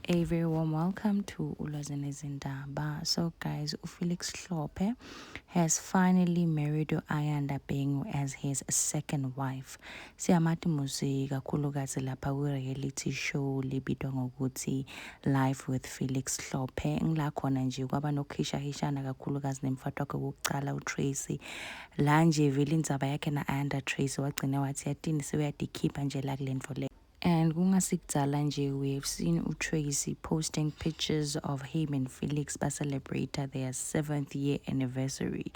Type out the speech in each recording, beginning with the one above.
A very warm welcome to Ulwazi Nezindaba. So guys, Felix Hlophe has finally married Ayanda Bengu as his second wife. Siyamathi muzi kakhulukazi lapha ku-reality show libizwa ngokuthi Live with Felix Hlophe. Ngila khona nje kwaba nokuhishahishana kakhulukazi nemfowethu wakhe wokuqala uTracy. La nje vele indzaba yakhe na Ayanda Tracy wagcina wathi yatini sebeyadikhipha nje la kule ntfo le. And kungasikudala nje, we have seen uTracy posting pictures of him and Felix celebrate their 7th year anniversary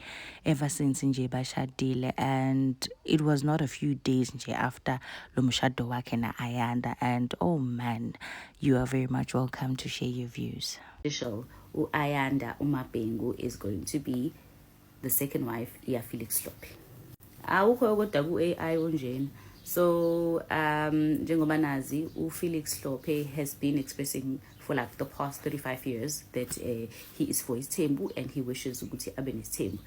ever since nje bashadile, and it was not a few days nje after lo mshado wakhe na Ayanda. And oh man, you are very much welcome to share your views. Official, Ayanda Bengu is going to be the second wife ya Felix Hlophe. Awukho kodwa ku-AI onjeni. So, njengoba nazi, Felix Hlophe has been expressing for like the past 35 years that he is for his Thembu and he wishes ukuthi abe nesithembu.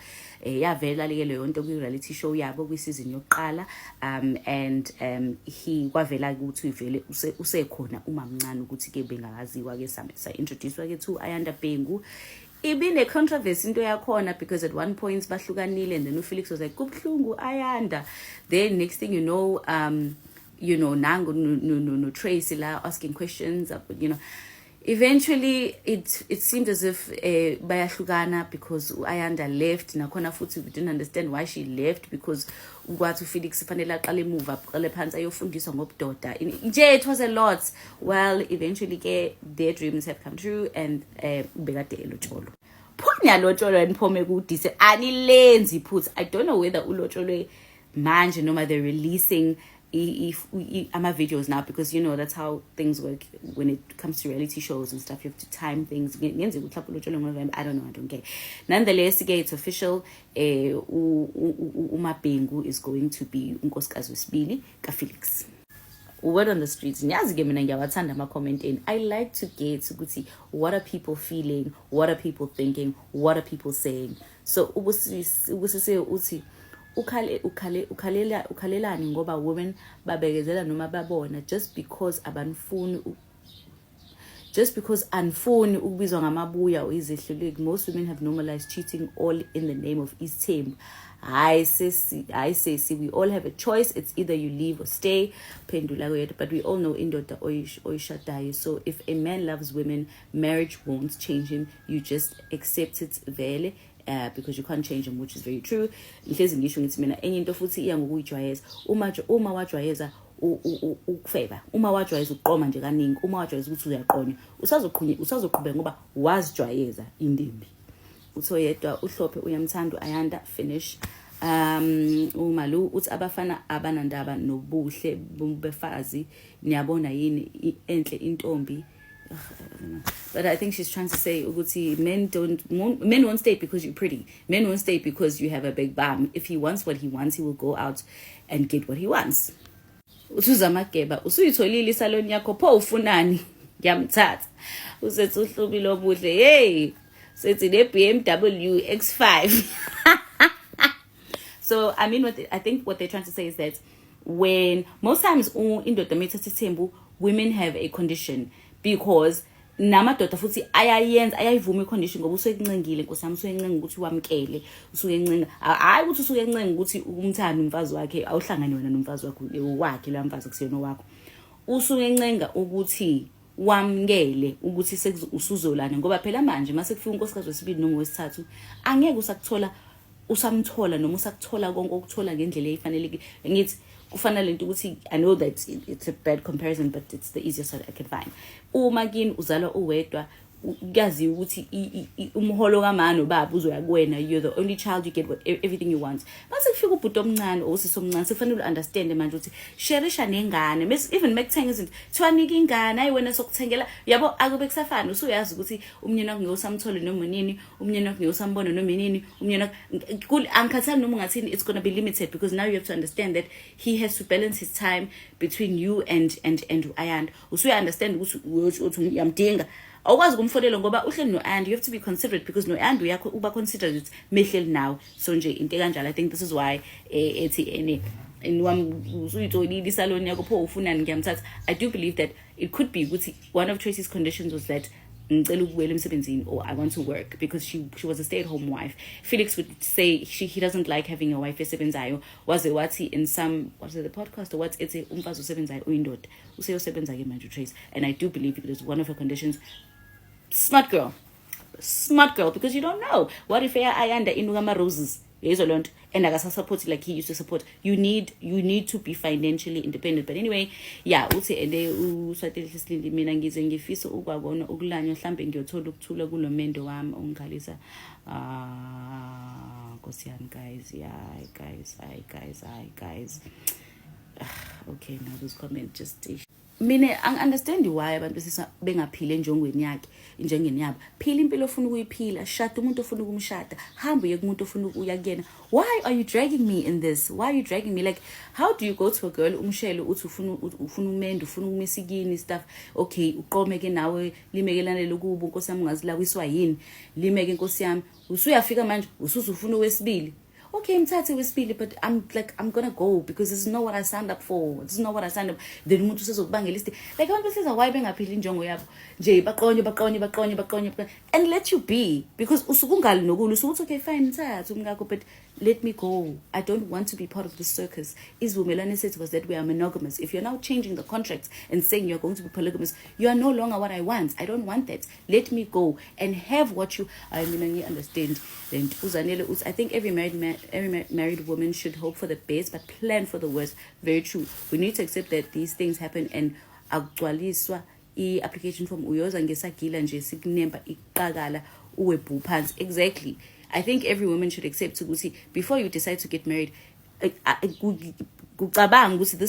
Yavela leyo yonto ku-reality show yabo kwi-season yokuqala, and he kwavela ukuthi vele usekhona uma mncane ukuthi ke bengakaziwa ke sa-introducewa ke to Ayanda Bengu. Ibin a controversy into yakhona because at one point bahlukanile and then Felix was like kubhlungu Ayanda. Then next thing you know nango no Tracy la asking questions, eventually it seemed as if bayahlukana because Ayanda left. Nakhona futhi we didn't understand why she left, because ukwathi Felix fanele aqale move up aqale phansi ayofundiswa ngobudoda. It was a lot. Well, eventually their dreams have come true and bekade elotsholo. Phona lotsholo enphome kudise anilenzi put. I don't know whether ulotsholo manje noma they're releasing ama videos now, because that's how things work when it comes to reality shows and stuff. You have to time things. I don't know, I don't care. Nonetheless, it's official. Bengu is going to be unkosikazi wesibili ka Felix. Word on the streets, ngiyazi-ke mina ngiyawathanda ama-comment in. I like to get ukuthi what are people feeling, what are people thinking, what are people saying. So ubusise uthi ukhalelani ngoba women babekezela noma babona just because anfuni ukubizwa ngamabuya or izihluleki. Most women have normalized cheating all in the name of isithembu. I say, we all have a choice. It's either you leave or stay. But we all know indoda oyishadayo. So if a man loves women, marriage won't change him. You just accept it vele. Because you can't change him, which is very true. Ngihlezi ngisho ngithi mina enye into futhi iya ngokuyijwayeza. Uma wajwayeza ukufeva, uma wajwayeza uqoma nje kaningi, uma wajwayeza ukuthi uyaqonya, usazoqhubeka ngoba wazijwayeza indimbi. Utho yedwa uHlophe uyamthanda Ayanda, finish. Umalu uthi abafana abanandaba nobuhle befazi niyabona yini enhle intombi. But I think she's trying to say men won't stay because you're pretty. Men won't stay because you have a big bum. If he wants what he wants, he will go out and get what he wants. Usuzamakeba usuyitholile isalon yakho pho ufunani ngiyamthatha. Usethi uhlubile obuhle, hey sethi le BMW X5. So I mean, I think what they're trying to say is that when most times indoda methatha ithembu, women have a condition, because namadoda futhi ayayivuma icondition ngoba usuyincengile nkosami, usuyencenga ukuthi wamkele, usuyencenga hayi ukuthi usuyencenga ukuthi umthanda umfazi wakhe awuhlangane wena nomfazi wakhe lo mfazi kusiyona wakho. Usuyencenga ukuthi wamkele ukuthi usuzolana, ngoba phela manje mase kufika unkosikazi wesibili noma wesithathu angeke usamthola noma usakuthola konke okuthola ngendlela efanelekile. Ngithi kufanele into ukuthi I know that it's a bad comparison, but it's the easiest I can find. Uma kini uzalwa uwedwa uyazi ukuthi umholo kamama nobaba uzoya kuwena, you're the only child, you get everything you want. Mase kufika ubhuti omncane or usisi omncane, sekufanele understand manje ukuthi sharisha nengane, even mekuthenga izinto thiwanika ingane, ayi wena sokuthengela, yabo akube kusafana. Usuyazi ukuthi umnyeni wakho ngiyosamthole noma nini, umnyeni wakho ngiyosambona noma nini, umnyeni wakho angikhathali noma ngathini, it's going to be limited, because now you have to understand that he has to balance his time between you and Ayanda. Usuya understand ukuthi uyamdinga. Awukwazi kumfonela ngoba uhleli no-and, you have to be considerate, because no-and uyakho uba considerate mehleli now. So nje into kanjalo, I think this is why ethi and salon I do believe that it could be one of Tracy's conditions was that or I want to work, because she was a stay-at-home wife. Felix would say he doesn't like having a wife esebenzayo. Was it what he in some, was it the podcast or what, it's a umfazi osebenzayo uyindoda useyosebenza-ke manje Trace, and I do believe it was one of her conditions. Smart girl, because you don't know what if ayanda inugama roses and support like he used to support. You need to be financially independent. But anyway, yeah, uthi ende uswatele Silindi mina ngize ngifisa ukwabona ukulanya mhlambe ngiyothola ukuthula kulomendo wami ongikhalisa. Nkosiyami guys, guys. Okay, now this comment just mina understand why abantu besisa bengaphile njongweni yakhe njengeni yabo. Phila impilo ofuna ukuyiphila, shada umuntu ofuna ukumshada, hamba uye kumuntu ofuna ukuya kuyena. Why are you dragging me in this? Why are you dragging me? Like, how do you go to a girl umshelo uthi ufuna umendo, ufuna ukumisikini stuff? Okay, uqomeke nawe limekelane lokubo Nkosi yami ungazilawiswa yini? Limeke Nkosi yami, usuyafika manje usuzufuna wesibili. Okay, mthathe wesibili, but I'm gonna go because this is not what I signed up for. Then umuntu usezokubangela isti. Like abantu besiza why bengaphili injongo yabo. Nje baqonye and let you be, because usukungali nokulu usukuthi okay fine mthathe umngakho, but let me go. I don't want to be part of the circus. Isivumelwano sethu was that we are monogamous. If you're now changing the contract and saying you're going to be polygamous, you are no longer what I want. I don't want that. Let me go and have what you. I mean, you understand. And I think every married woman should hope for the best but plan for the worst. Very true. We need to accept that these things happen, and akugcwaliswa application form uyoza ngesagila nje sikunemba iqakala uwebhu phansi. Exactly. I think every woman should accept ukuthi before you decide to get married, this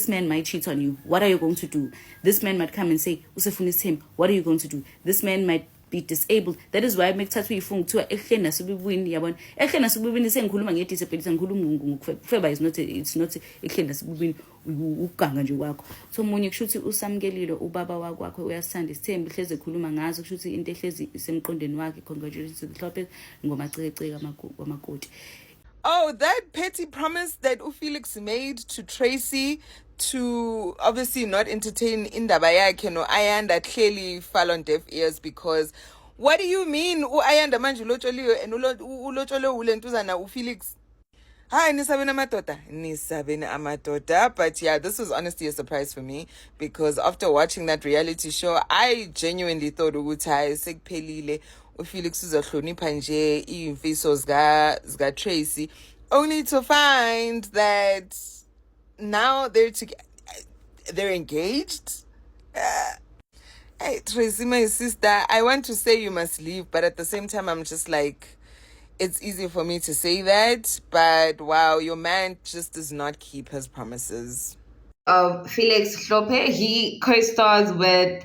man might cheat on you. What are you going to do? This man might come and say usefunisa him. What are you going to do? This man might be disabled. That is why I make tatwe ifung to ehlena subibwini yabona. Ehlena subibwini sengikhuluma ngedisability ngikhuluma ngokufeba it's not ehlena subibwini uganga nje wakho. So munye kushuthi usamkelile ubaba wakho uyasithanda isithembu hleze ekhuluma ngazo kushuthi into ehlezi isemqondweni wakhe. Congratulations to Mhlophe ngomaceceke kwamakoti. Oh, that petty promise that Felix made to Tracy to obviously not entertain indaba yakhe no Ayanda clearly fell on deaf ears, because what do you mean Ayanda manje ulotsholiwe and ulotshole ulentuzana uFelix? Hi, nisabeni amadoda. But yeah, this was honestly a surprise for me, because after watching that reality show, I genuinely thought ukuthi sekuphelile uFelix uzohlonipha nje imfiso zika Tracy, only to find that now they're engaged. Hey Tracy, my sister, I want to say you must leave, but at the same time I'm just like, it's easy for me to say that, but wow, your man just does not keep his promises. Felix Hlophe, he co-stars with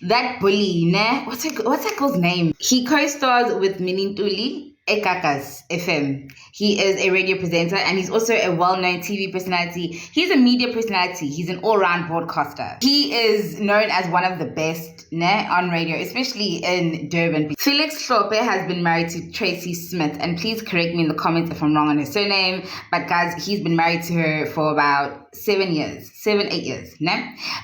that bully, ne? What's that girl's name? He co-stars with Minintuli Ekakas FM. He is a radio presenter and he's also a well-known TV personality. He's a media personality. He's an all-round broadcaster. He is known as one of the best on radio, especially in Durban. Felix Hlophe has been married to Tracy Smith, and please correct me in the comments if I'm wrong on his surname, but guys, he's been married to her for about 8 years,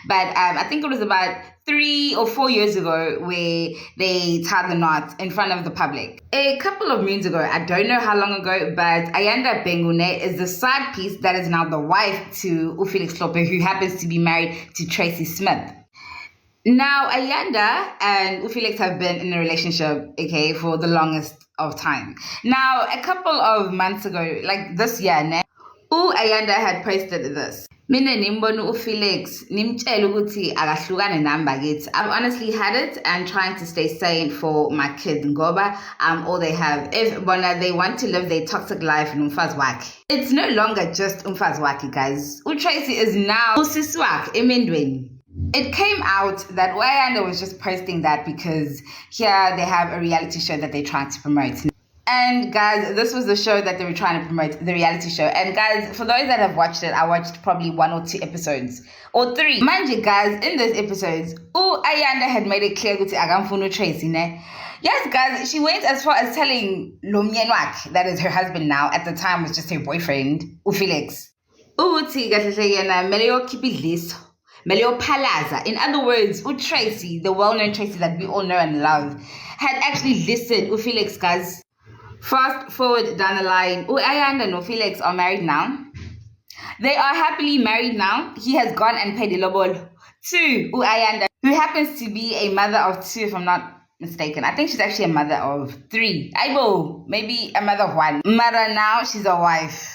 but I think it was about 3 or 4 years ago where they tied the knot in front of the public. A couple of moons ago, I don't know how long ago, but Ayanda Bengune is the side piece that is now the wife to Felix Hlophe, who happens to be married to Tracy Smith. Now, Ayanda and Felix have been in a relationship, okay, for the longest of time. Now, a couple of months ago, like this year, Ayanda had posted this. Mina nimbono Felix nimtshela ukuthi akahlukane nami bakithi. I've honestly had it and trying to stay sane for my kids ngoba all they have. If bona they want to live their toxic life nomfazi wakhe. It's no longer just umfazi wakhe, guys. Tracy is now usisi wakhe emendweni. It came out that Ayanda was just posting that because here they have a reality show that they're trying to promote. And guys, this was the show that they were trying to promote, the reality show. And guys, for those that have watched it, I watched probably 1 or 2 episodes. Or 3. Mind you guys, in those episodes, Ayanda had made it clear to agamfunu Tracy, ne? Yes, guys, she went as far as telling Lomyenwak, that is her husband now, at the time was just her boyfriend, Felix. Uthi kahle yena mele yokhipha idliso. Mele yophalaza. In other words, Tracy, the well-known Tracy that we all know and love, had actually listed Felix guys. Fast forward down the line, Ayanda and Felix are married now. They are happily married now. He has gone and paid ilobolo to Ayanda, who happens to be a mother of 2, if I'm not mistaken. I think she's actually a mother of 3. Aibo, maybe a mother of 1. Mother now, she's a wife.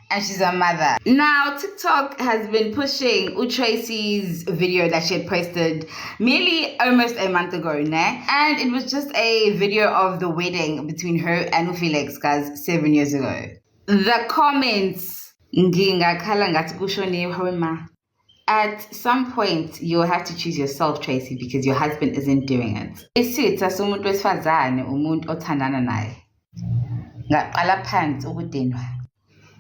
And she's a mother. Now, TikTok has been pushing Tracy's video that she had posted merely almost a month ago, ne? And it was just a video of the wedding between her and Felix, guys, 7 years ago. The comments, at some point, you'll have to choose yourself, Tracy, because your husband isn't doing it. Isitha somuntu wesifazane umuntu othandana naye. Ngaqala phansi ukudenwa.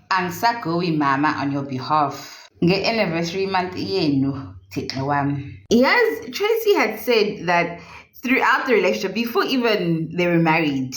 Angisagowi mama on your behalf. Nge-anniversary month yenu, thixo wami. Yes, Tracy had said that throughout the relationship, before even they were married,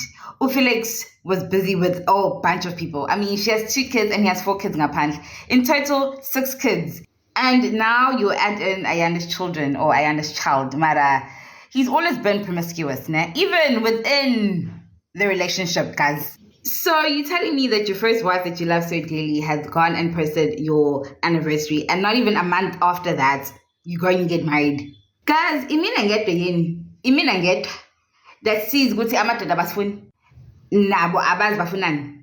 Felix was busy with a whole bunch of people. I mean, she has 2 kids and he has 4 kids ngaphandle. In total, 6 kids. And now you add in Ayanda's children or Ayanda's child, Mara. He's always been promiscuous, ne? Even within the relationship, guys. So you're telling me that your first wife that you love so dearly has gone and posted your anniversary, and not even a month after that, you're going to get married. Guys, imina get that sees good amadoda basifuni nabo abazi bafunani.